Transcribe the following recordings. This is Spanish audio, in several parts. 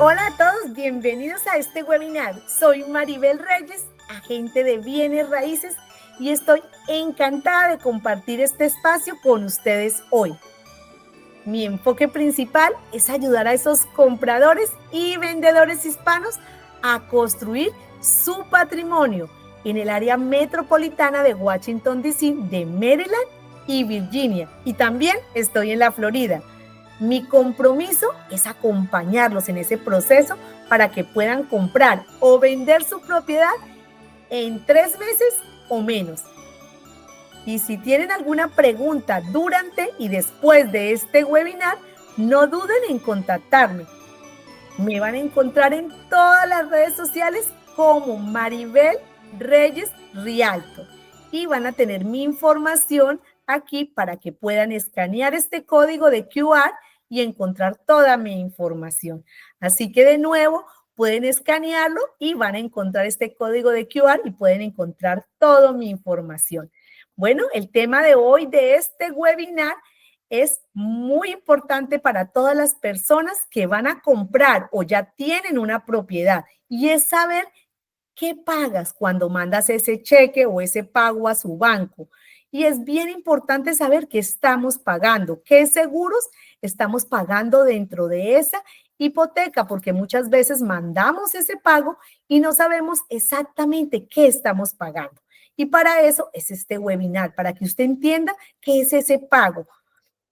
Hola a todos, bienvenidos a este webinar. Soy Maribel Reyes, agente de bienes raíces, y estoy encantada de compartir este espacio con ustedes hoy. Mi enfoque principal es ayudar a esos compradores y vendedores hispanos a construir su patrimonio en el área metropolitana de Washington, D.C., de Maryland y Virginia. Y también estoy en la Florida. Mi compromiso es acompañarlos en ese proceso para que puedan comprar o vender su propiedad en 3 meses o menos. Y si tienen alguna pregunta durante y después de este webinar, no duden en contactarme. Me van a encontrar en todas las redes sociales como Maribel Reyes Rialto y van a tener mi información aquí para que puedan escanear este código de QR y encontrar toda mi información. Así que de nuevo pueden escanearlo y van a encontrar este código de QR y pueden encontrar toda mi información. Bueno, el tema de hoy de este webinar es muy importante para todas las personas que van a comprar o ya tienen una propiedad, y es saber qué pagas cuando mandas ese cheque o ese pago a su banco. Y es bien importante saber qué estamos pagando, qué seguros estamos pagando dentro de esa hipoteca, porque muchas veces mandamos ese pago y no sabemos exactamente qué estamos pagando. Y para eso es este webinar, para que usted entienda qué es ese pago.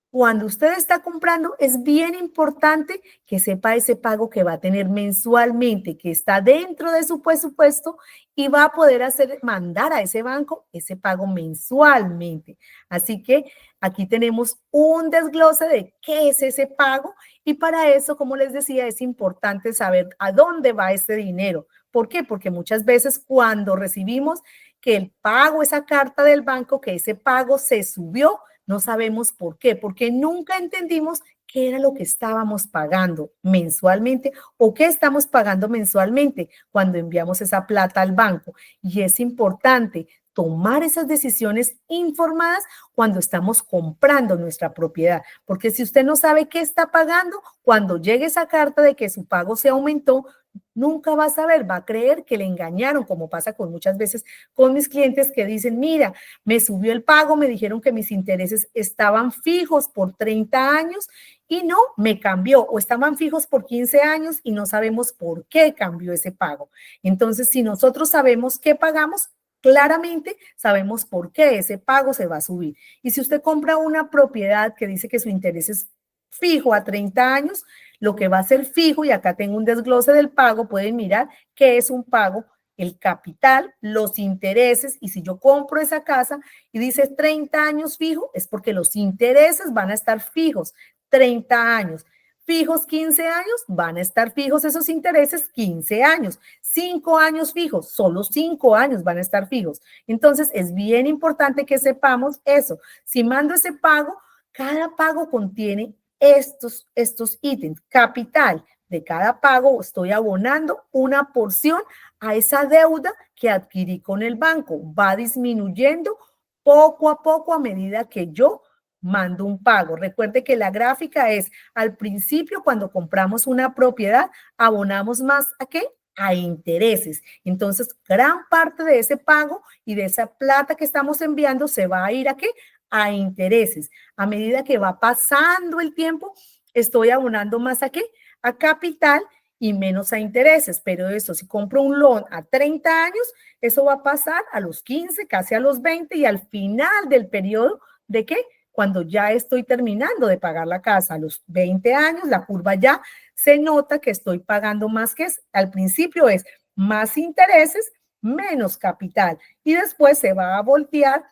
Cuando usted está comprando, es bien importante que sepa ese pago que va a tener mensualmente, que está dentro de su presupuesto y va a poder mandar a ese banco ese pago mensualmente. Así que aquí tenemos un desglose de qué es ese pago, y para eso, como les decía, es importante saber a dónde va ese dinero. ¿Por qué? Porque muchas veces cuando recibimos que el pago, esa carta del banco, que ese pago se subió, no sabemos por qué, porque nunca entendimos qué era lo que estábamos pagando mensualmente o qué estamos pagando mensualmente cuando enviamos esa plata al banco. Y es importante tomar esas decisiones informadas cuando estamos comprando nuestra propiedad, porque si usted no sabe qué está pagando, cuando llegue esa carta de que su pago se aumentó, nunca va a saber, va a creer que le engañaron, como pasa con muchas veces con mis clientes que dicen, mira, me subió el pago, me dijeron que mis intereses estaban fijos por 30 años y no, me cambió, o estaban fijos por 15 años y no sabemos por qué cambió ese pago. Entonces, si nosotros sabemos qué pagamos, claramente sabemos por qué ese pago se va a subir. Y si usted compra una propiedad que dice que su interés es fijo a 30 años, lo que va a ser fijo, y acá tengo un desglose del pago, pueden mirar qué es un pago: el capital, los intereses, y si yo compro esa casa y dice 30 años fijo, es porque los intereses van a estar fijos 30 años. Fijos 15 años, van a estar fijos esos intereses 15 años. 5 años fijos, solo 5 años van a estar fijos. Entonces, es bien importante que sepamos eso. Si mando ese pago, cada pago contiene estos ítems. Capital, de cada pago estoy abonando una porción a esa deuda que adquirí con el banco. Va disminuyendo poco a poco a medida que yo mando un pago. Recuerde que la gráfica es al principio, cuando compramos una propiedad, abonamos más ¿a qué? A intereses. Entonces, gran parte de ese pago y de esa plata que estamos enviando se va a ir ¿a qué? A intereses. A medida que va pasando el tiempo, estoy abonando más ¿a qué? A capital y menos a intereses. Pero eso, si compro un loan a 30 años, eso va a pasar a los 15, casi a los 20, y al final del periodo, ¿de qué? Cuando ya estoy terminando de pagar la casa a los 20 años, la curva ya se nota que estoy pagando más, que es, al principio es más intereses, menos capital, y después se va a voltear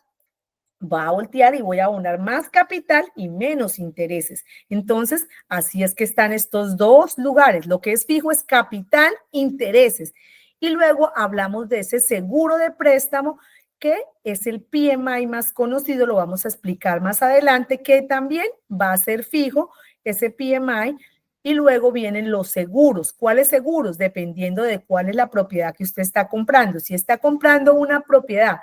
y voy a abonar más capital y menos intereses. Entonces, así es que están estos dos lugares. Lo que es fijo es capital, intereses. Y luego hablamos de ese seguro de préstamo, que es el PMI más conocido, lo vamos a explicar más adelante, que también va a ser fijo ese PMI. Y luego vienen los seguros. ¿Cuáles seguros? Dependiendo de cuál es la propiedad que usted está comprando. Si está comprando una propiedad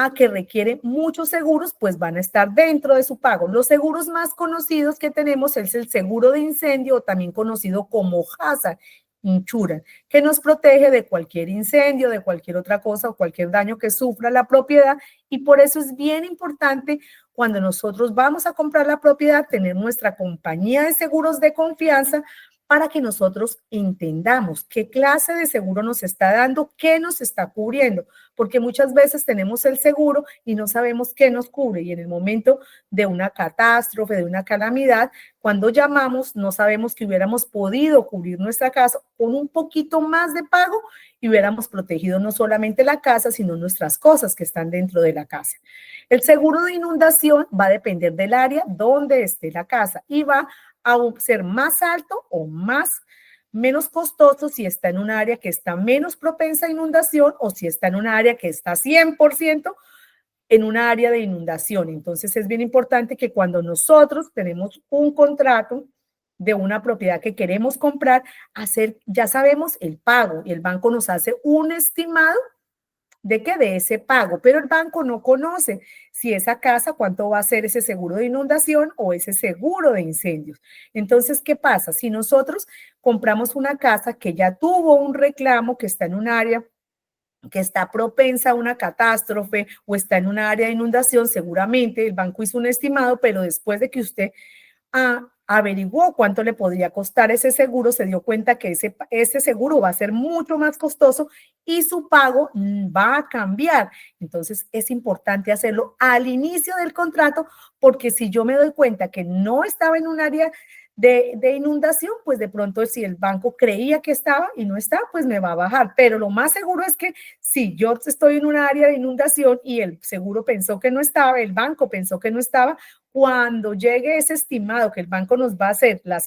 a que requiere muchos seguros, pues van a estar dentro de su pago. Los seguros más conocidos que tenemos es el seguro de incendio, también conocido como Hazard Insurance, que nos protege de cualquier incendio, de cualquier otra cosa o cualquier daño que sufra la propiedad, y por eso es bien importante cuando nosotros vamos a comprar la propiedad tener nuestra compañía de seguros de confianza para que nosotros entendamos qué clase de seguro nos está dando, qué nos está cubriendo, porque muchas veces tenemos el seguro y no sabemos qué nos cubre, y en el momento de una catástrofe, de una calamidad, cuando llamamos no sabemos que hubiéramos podido cubrir nuestra casa con un poquito más de pago y hubiéramos protegido no solamente la casa, sino nuestras cosas que están dentro de la casa. El seguro de inundación va a depender del área donde esté la casa y va a ser más alto o menos costoso si está en un área que está menos propensa a inundación o si está en un área que está 100% en un área de inundación. Entonces es bien importante que cuando nosotros tenemos un contrato de una propiedad que queremos comprar, ya sabemos el pago y el banco nos hace un estimado ¿de qué? De ese pago, pero el banco no conoce si esa casa, cuánto va a ser ese seguro de inundación o ese seguro de incendios. Entonces, ¿qué pasa? Si nosotros compramos una casa que ya tuvo un reclamo, que está en un área que está propensa a una catástrofe o está en un área de inundación, seguramente el banco hizo un estimado, pero después de que usted averiguó cuánto le podría costar ese seguro, se dio cuenta que ese seguro va a ser mucho más costoso y su pago va a cambiar. Entonces es importante hacerlo al inicio del contrato, porque si yo me doy cuenta que no estaba en un área de inundación, pues de pronto si el banco creía que estaba y no está, pues me va a bajar. Pero lo más seguro es que si yo estoy en un área de inundación y el seguro pensó que no estaba, el banco pensó que no estaba, cuando llegue ese estimado que el banco nos va a hacer la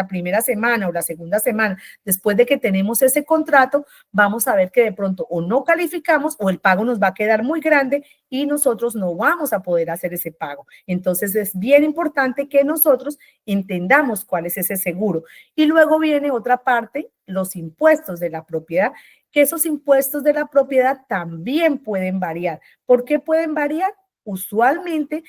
primera semana o la segunda semana, después de que tenemos ese contrato, vamos a ver que de pronto o no calificamos o el pago nos va a quedar muy grande y nosotros no vamos a poder hacer ese pago. Entonces es bien importante que nosotros entendamos cuál es ese seguro. Y luego viene otra parte, los impuestos de la propiedad, que esos impuestos de la propiedad también pueden variar. ¿Por qué pueden variar? Usualmente,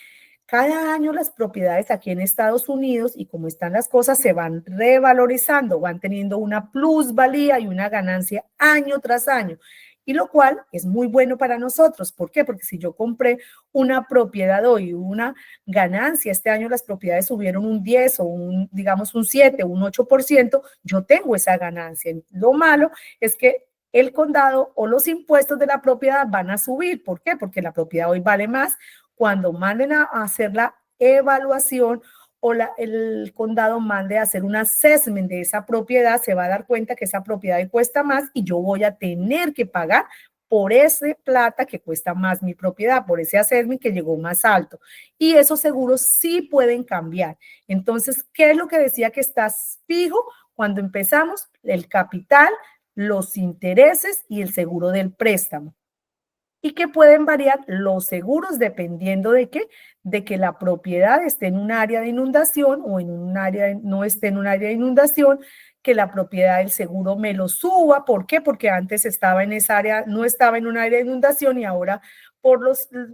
cada año las propiedades aquí en Estados Unidos y como están las cosas se van revalorizando, van teniendo una plusvalía y una ganancia año tras año, y lo cual es muy bueno para nosotros. ¿Por qué? Porque si yo compré una propiedad hoy, una ganancia, este año las propiedades subieron un 10 o digamos un 7, un 8%, yo tengo esa ganancia. Lo malo es que el condado o los impuestos de la propiedad van a subir. ¿Por qué? Porque la propiedad hoy vale más. Cuando manden a hacer la evaluación o el condado mande a hacer un assessment de esa propiedad, se va a dar cuenta que esa propiedad cuesta más y yo voy a tener que pagar por ese plata que cuesta más mi propiedad, por ese assessment que llegó más alto. Y esos seguros sí pueden cambiar. Entonces, ¿qué es lo que decía que estás fijo? Cuando empezamos, el capital, los intereses y el seguro del préstamo. Y que pueden variar los seguros dependiendo de qué, de que la propiedad esté en un área de inundación o en un área, no esté en un área de inundación, que la propiedad del seguro me lo suba. ¿Por qué? Porque antes estaba en esa área, no estaba en un área de inundación y ahora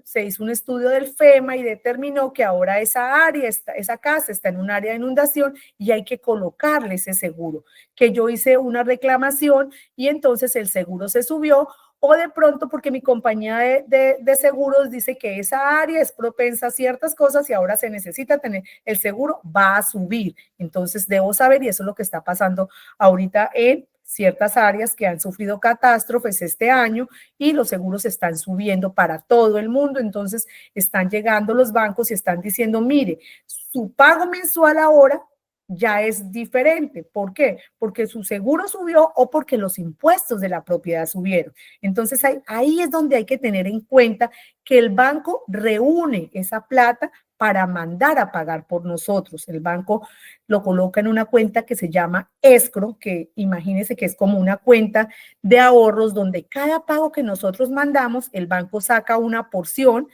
se hizo un estudio del FEMA y determinó que ahora esa área, esa casa está en un área de inundación y hay que colocarle ese seguro. Que yo hice una reclamación y entonces el seguro se subió, o de pronto porque mi compañía de seguros dice que esa área es propensa a ciertas cosas y ahora se necesita tener el seguro, va a subir. Entonces debo saber, y eso es lo que está pasando ahorita en ciertas áreas que han sufrido catástrofes este año y los seguros están subiendo para todo el mundo. Entonces están llegando los bancos y están diciendo, mire, su pago mensual ahora ya es diferente. ¿Por qué? Porque su seguro subió o porque los impuestos de la propiedad subieron. Entonces ahí es donde hay que tener en cuenta que el banco reúne esa plata para mandar a pagar por nosotros. El banco lo coloca en una cuenta que se llama escrow, que imagínense que es como una cuenta de ahorros donde cada pago que nosotros mandamos, el banco saca una porción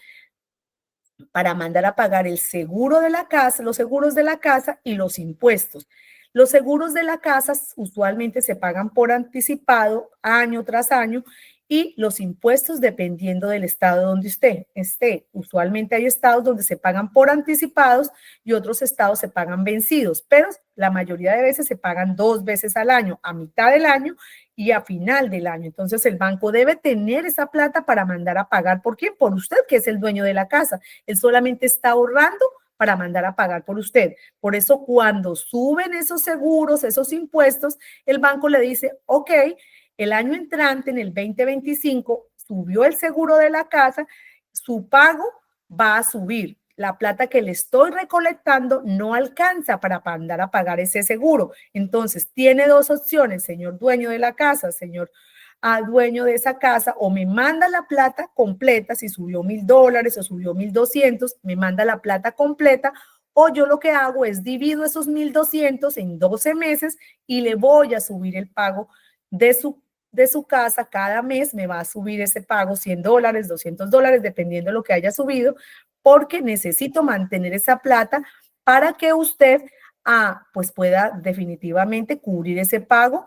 para mandar a pagar el seguro de la casa, los seguros de la casa y los impuestos. Los seguros de la casa usualmente se pagan por anticipado año tras año y los impuestos dependiendo del estado donde usted esté. Usualmente hay estados donde se pagan por anticipados y otros estados se pagan vencidos, pero la mayoría de veces se pagan 2 veces al año, a mitad del año y a final del año. Entonces el banco debe tener esa plata para mandar a pagar. ¿Por quién? Por usted, que es el dueño de la casa. Él solamente está ahorrando para mandar a pagar por usted. Por eso cuando suben esos seguros, esos impuestos, el banco le dice, ok, el año entrante, en el 2025, subió el seguro de la casa, su pago va a subir. La plata que le estoy recolectando no alcanza para mandar a pagar ese seguro. Entonces, tiene 2 opciones, señor dueño de la casa, señor dueño de esa casa, o me manda la plata completa, si subió $1,000 o subió 1,200, me manda la plata completa, o yo lo que hago es divido esos 1,200 en 12 meses y le voy a subir el pago de su casa. Cada mes me va a subir ese pago $100, $200, dependiendo de lo que haya subido, porque necesito mantener esa plata para que usted pues pueda definitivamente cubrir ese pago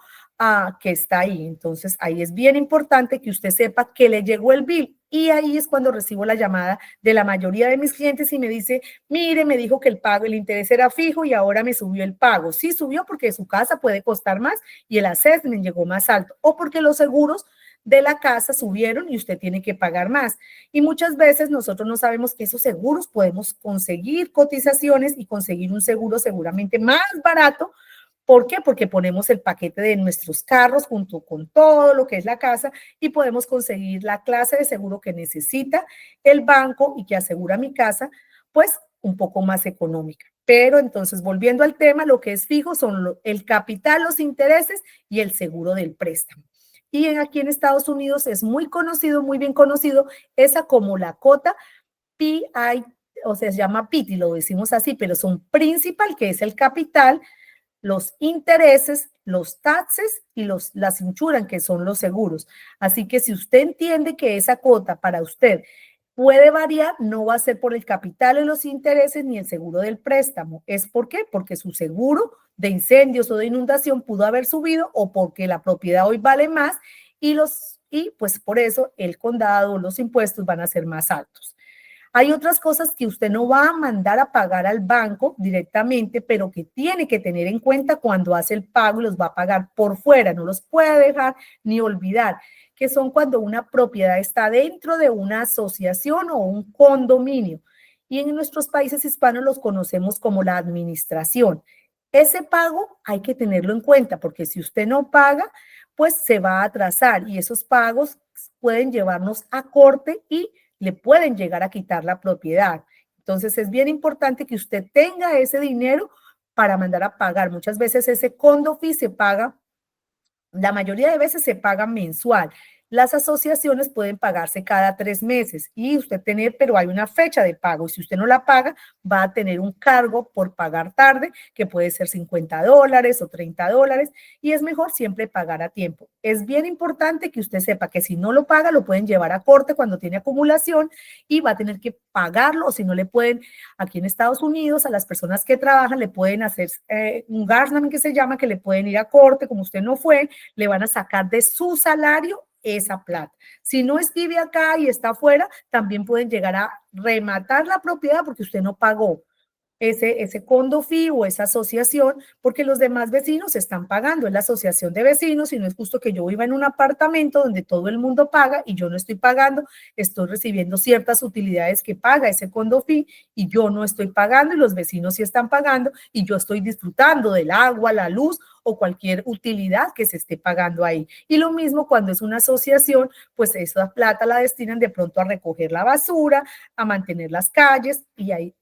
que está ahí. Entonces, ahí es bien importante que usted sepa que le llegó el bill. Y ahí es cuando recibo la llamada de la mayoría de mis clientes y me dice, mire, me dijo que el pago, el interés era fijo y ahora me subió el pago. Sí, subió porque su casa puede costar más y el assessment llegó más alto, o porque los seguros de la casa subieron y usted tiene que pagar más. Y muchas veces nosotros no sabemos que esos seguros podemos conseguir cotizaciones y conseguir un seguro seguramente más barato. ¿Por qué? Porque ponemos el paquete de nuestros carros junto con todo lo que es la casa y podemos conseguir la clase de seguro que necesita el banco y que asegura mi casa, pues un poco más económica. Pero entonces, volviendo al tema, lo que es fijo son el capital, los intereses y el seguro del préstamo. Y aquí en Estados Unidos es muy conocido, muy bien conocido, esa como la cota PI, o sea, se llama PIT y lo decimos así, pero son principal, que es el capital, los intereses, los taxes y las insuran, que son los seguros. Así que si usted entiende que esa cuota para usted puede variar, no va a ser por el capital y los intereses ni el seguro del préstamo. ¿Es por qué? Porque su seguro de incendios o de inundación pudo haber subido o porque la propiedad hoy vale más y pues por eso el condado, los impuestos van a ser más altos. Hay otras cosas que usted no va a mandar a pagar al banco directamente, pero que tiene que tener en cuenta cuando hace el pago y los va a pagar por fuera. No los puede dejar ni olvidar, que son cuando una propiedad está dentro de una asociación o un condominio. Y en nuestros países hispanos los conocemos como la administración. Ese pago hay que tenerlo en cuenta porque si usted no paga, pues se va a atrasar y esos pagos pueden llevarnos a corte y le pueden llegar a quitar la propiedad. Entonces es bien importante que usted tenga ese dinero para mandar a pagar. Muchas veces ese condo fee se paga, la mayoría de veces se paga mensual. Las asociaciones pueden pagarse cada 3 meses y usted tener, pero hay una fecha de pago y si usted no la paga, va a tener un cargo por pagar tarde, que puede ser $50 o $30 y es mejor siempre pagar a tiempo. Es bien importante que usted sepa que si no lo paga, lo pueden llevar a corte cuando tiene acumulación y va a tener que pagarlo o si no le pueden, aquí en Estados Unidos, a las personas que trabajan le pueden hacer un garnishment que se llama, que le pueden ir a corte, como usted no fue, le van a sacar de su salario esa plata. Si no vive acá y está afuera, también pueden llegar a rematar la propiedad porque usted no pagó ese condo fee o esa asociación, porque los demás vecinos están pagando, es la asociación de vecinos y no es justo que yo viva en un apartamento donde todo el mundo paga y yo no estoy pagando, estoy recibiendo ciertas utilidades que paga ese condo fee y yo no estoy pagando y los vecinos sí están pagando y yo estoy disfrutando del agua, la luz o cualquier utilidad que se esté pagando ahí. Y lo mismo cuando es una asociación, pues esa plata la destinan de pronto a recoger la basura, a mantener las calles y ahí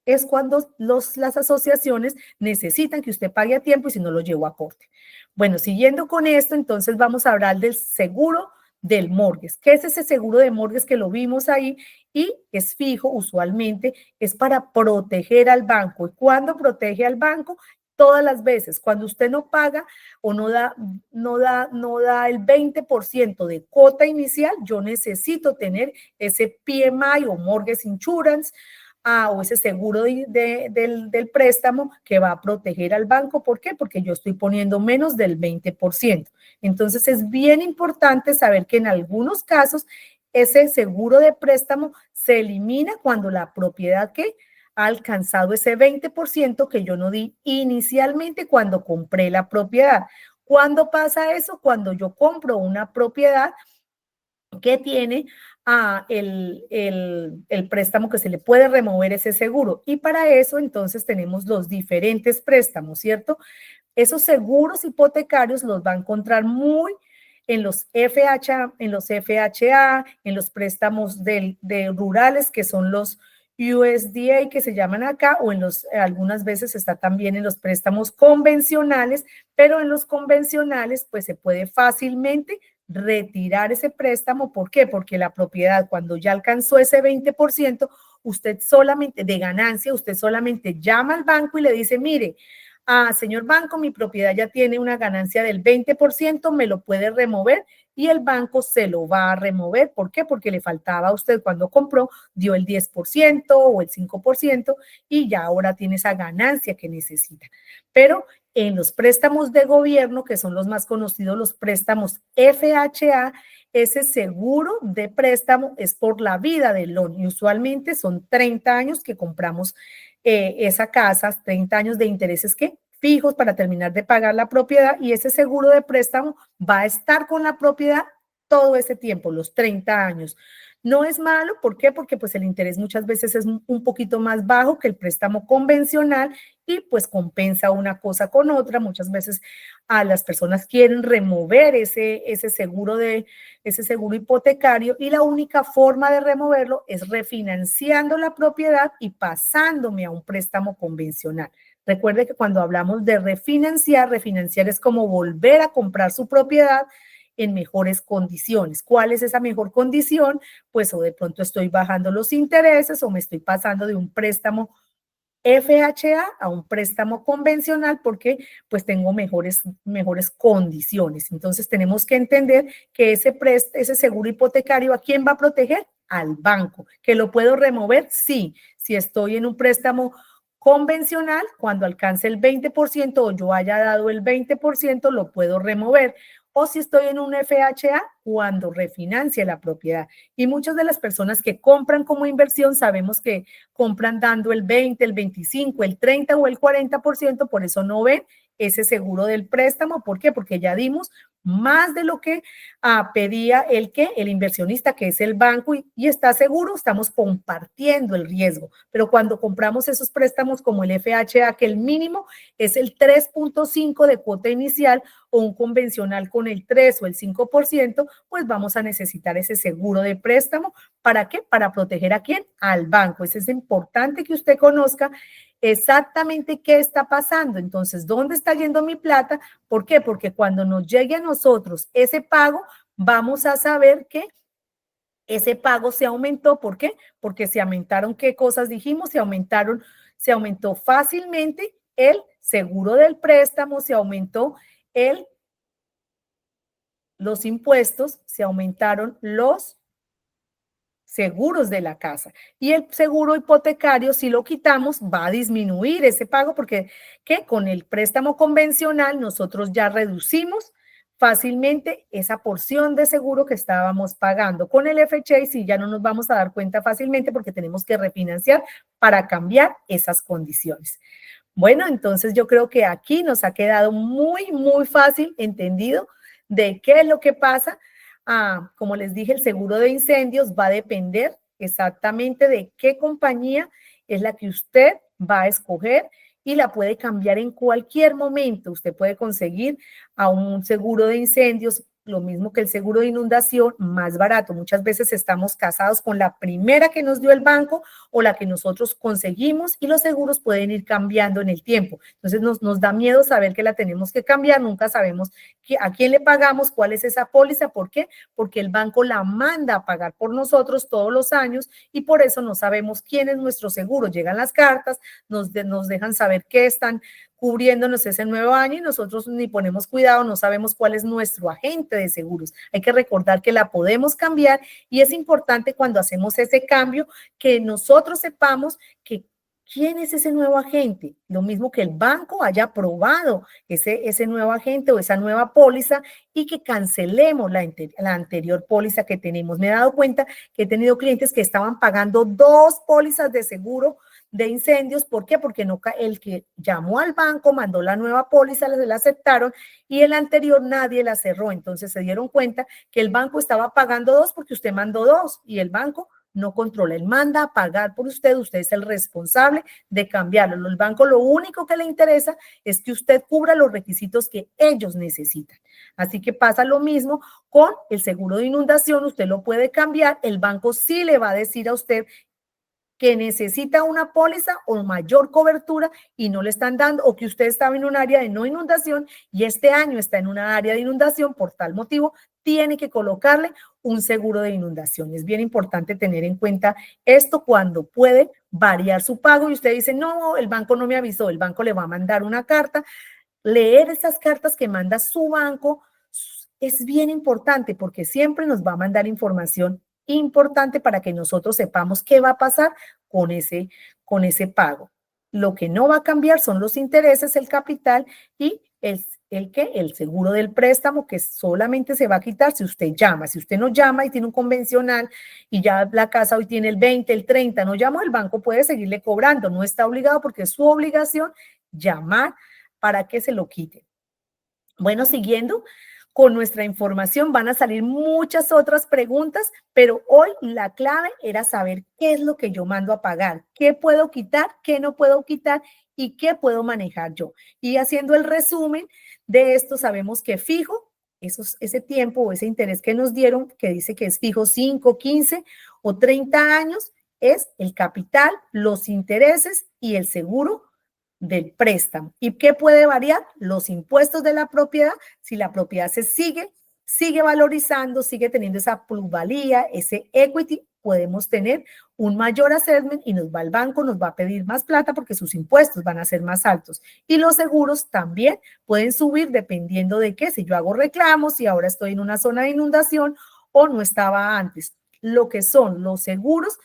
es cuando las asociaciones necesitan que usted pague a tiempo y si no lo llevo a corte. Bueno, siguiendo con esto, entonces vamos a hablar del seguro del mortgage. ¿Qué es ese seguro de mortgage que lo vimos ahí? Y es fijo, usualmente es para proteger al banco. ¿Y cuándo protege al banco? Todas las veces, cuando usted no paga o no da el 20% de cuota inicial, yo necesito tener ese PMI o Mortgage Insurance o ese seguro del préstamo que va a proteger al banco. ¿Por qué? Porque yo estoy poniendo menos del 20%. Entonces es bien importante saber que en algunos casos ese seguro de préstamo se elimina cuando la propiedad que ha alcanzado ese 20% que yo no di inicialmente cuando compré la propiedad. ¿Cuándo pasa eso? Cuando yo compro una propiedad que tiene el préstamo que se le puede remover ese seguro. Y para eso entonces tenemos los diferentes préstamos, ¿cierto? Esos seguros hipotecarios los va a encontrar muy en los FHA, en los préstamos de rurales, que son los USDA, que se llaman acá, o algunas veces está también en los préstamos convencionales, pero en los convencionales pues se puede fácilmente retirar ese préstamo. ¿Por qué? Porque la propiedad, cuando ya alcanzó ese 20%, usted solamente, de ganancia, usted solamente llama al banco y le dice, mire, señor banco, mi propiedad ya tiene una ganancia del 20%, me lo puede remover, y el banco se lo va a remover. ¿Por qué? Porque le faltaba a usted cuando compró, dio el 10% o el 5% y ya ahora tiene esa ganancia que necesita. Pero en los préstamos de gobierno, que son los más conocidos, los préstamos FHA, ese seguro de préstamo es por la vida del loan y usualmente son 30 años que compramos esa casa, 30 años de intereses que fijos para terminar de pagar la propiedad, y ese seguro de préstamo va a estar con la propiedad todo ese tiempo, los 30 años. No es malo, ¿por qué? Porque pues el interés muchas veces es un poquito más bajo que el préstamo convencional y pues compensa una cosa con otra. Muchas veces las personas quieren remover ese seguro hipotecario, y la única forma de removerlo es refinanciando la propiedad y pasándome a un préstamo convencional. Recuerde que cuando hablamos de refinanciar es como volver a comprar su propiedad en mejores condiciones. ¿Cuál es esa mejor condición? Pues o de pronto estoy bajando los intereses o me estoy pasando de un préstamo FHA a un préstamo convencional porque pues tengo mejores condiciones. Entonces tenemos que entender que ese seguro hipotecario, ¿a quién va a proteger? Al banco. ¿Que lo puedo remover? Sí. Si estoy en un préstamo convencional, cuando alcance el 20% o yo haya dado el 20%, lo puedo remover. O si estoy en un FHA, cuando refinancie la propiedad. Y muchas de las personas que compran como inversión sabemos que compran dando el 20, el 25, el 30 o el 40%, por eso no ven ese seguro del préstamo. ¿Por qué? Porque ya dimos más de lo que pedía el inversionista, que es el banco, y está seguro, estamos compartiendo el riesgo. Pero cuando compramos esos préstamos como el FHA, que el mínimo es el 3.5 de cuota inicial, o un convencional con el 3 o el 5%, pues vamos a necesitar ese seguro de préstamo. ¿Para qué? Para proteger ¿a quién? Al banco. Eso es importante que usted conozca exactamente qué está pasando. Entonces, ¿dónde está yendo mi plata? ¿Por qué? Porque cuando nos llegue a nosotros ese pago, vamos a saber que ese pago se aumentó. ¿Por qué? Porque se aumentaron, ¿qué cosas dijimos? Se aumentó fácilmente el seguro del préstamo, se aumentó los impuestos, se aumentaron los seguros de la casa, y el seguro hipotecario, si lo quitamos, va a disminuir ese pago porque con el préstamo convencional nosotros ya reducimos fácilmente esa porción de seguro que estábamos pagando. Con el FHA sí ya no nos vamos a dar cuenta fácilmente porque tenemos que refinanciar para cambiar esas condiciones. Bueno, entonces yo creo que aquí nos ha quedado muy, muy fácil entendido de qué es lo que pasa. Como les dije, el seguro de incendios va a depender exactamente de qué compañía es la que usted va a escoger, y la puede cambiar en cualquier momento. Usted puede conseguir a un seguro de incendios, lo mismo que el seguro de inundación, más barato. Muchas veces estamos casados con la primera que nos dio el banco o la que nosotros conseguimos, y los seguros pueden ir cambiando en el tiempo. Entonces nos da miedo saber que la tenemos que cambiar. Nunca sabemos a quién le pagamos, cuál es esa póliza. ¿Por qué? Porque el banco la manda a pagar por nosotros todos los años, y por eso no sabemos quién es nuestro seguro. Llegan las cartas, nos dejan saber cubriéndonos ese nuevo año y nosotros ni ponemos cuidado, no sabemos cuál es nuestro agente de seguros. Hay que recordar que la podemos cambiar y es importante cuando hacemos ese cambio que nosotros sepamos que quién es ese nuevo agente. Lo mismo que el banco haya aprobado ese nuevo agente o esa nueva póliza y que cancelemos la anterior póliza que tenemos. Me he dado cuenta que he tenido clientes que estaban pagando 2 pólizas de seguro de incendios. ¿Por qué? Porque no, el que llamó al banco mandó la nueva póliza, se la aceptaron y el anterior nadie la cerró. Entonces se dieron cuenta que el banco estaba pagando 2 porque usted mandó 2 y el banco no controla. Él manda a pagar por usted es el responsable de cambiarlo. El banco lo único que le interesa es que usted cubra los requisitos que ellos necesitan. Así que pasa lo mismo con el seguro de inundación. Usted lo puede cambiar. El banco sí le va a decir a usted que necesita una póliza o mayor cobertura y no le están dando, o que usted estaba en un área de no inundación y este año está en una área de inundación, por tal motivo, tiene que colocarle un seguro de inundación. Es bien importante tener en cuenta esto cuando puede variar su pago y usted dice, no, el banco no me avisó, el banco le va a mandar una carta. Leer esas cartas que manda su banco es bien importante porque siempre nos va a mandar información importante para que nosotros sepamos qué va a pasar con ese pago. Lo que no va a cambiar son los intereses, el capital y el seguro del préstamo, que solamente se va a quitar si usted llama. Si usted no llama y tiene un convencional y ya la casa hoy tiene el 20, el 30, no llamó, el banco puede seguirle cobrando. No está obligado porque es su obligación llamar para que se lo quiten. Bueno, siguiendo con nuestra información van a salir muchas otras preguntas, pero hoy la clave era saber qué es lo que yo mando a pagar, qué puedo quitar, qué no puedo quitar y qué puedo manejar yo. Y haciendo el resumen de esto, sabemos que fijo, ese tiempo o ese interés que nos dieron, que dice que es fijo 5, 15 o 30 años, es el capital, los intereses y el seguro del préstamo. ¿Y qué puede variar? Los impuestos de la propiedad. Si la propiedad sigue valorizando, sigue teniendo esa plusvalía, ese equity, podemos tener un mayor assessment y el banco nos va a pedir más plata porque sus impuestos van a ser más altos. Y los seguros también pueden subir dependiendo de qué, si yo hago reclamos, si ahora estoy en una zona de inundación o no estaba antes. Lo que son los seguros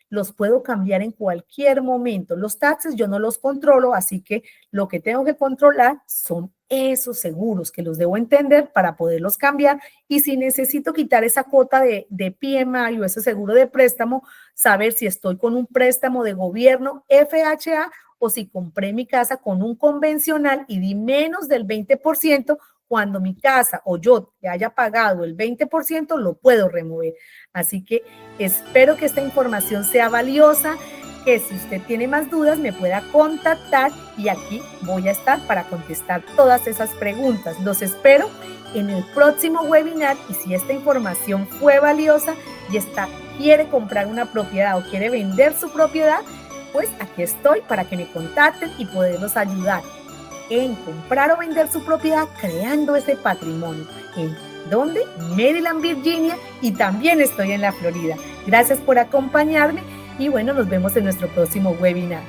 los puedo cambiar en cualquier momento. Los taxes yo no los controlo, así que lo que tengo que controlar son esos seguros que los debo entender para poderlos cambiar. Y si necesito quitar esa cuota de PMI o ese seguro de préstamo, saber si estoy con un préstamo de gobierno FHA o si compré mi casa con un convencional y di menos del 20%, cuando mi casa o yo le haya pagado el 20%, lo puedo remover. Así que espero que esta información sea valiosa, que si usted tiene más dudas me pueda contactar y aquí voy a estar para contestar todas esas preguntas. Los espero en el próximo webinar y si esta información fue valiosa y quiere comprar una propiedad o quiere vender su propiedad, pues aquí estoy para que me contacten y poderlos ayudar en comprar o vender su propiedad creando ese patrimonio. ¿En dónde? Maryland, Virginia, y también estoy en la Florida. Gracias por acompañarme y bueno, nos vemos en nuestro próximo webinar.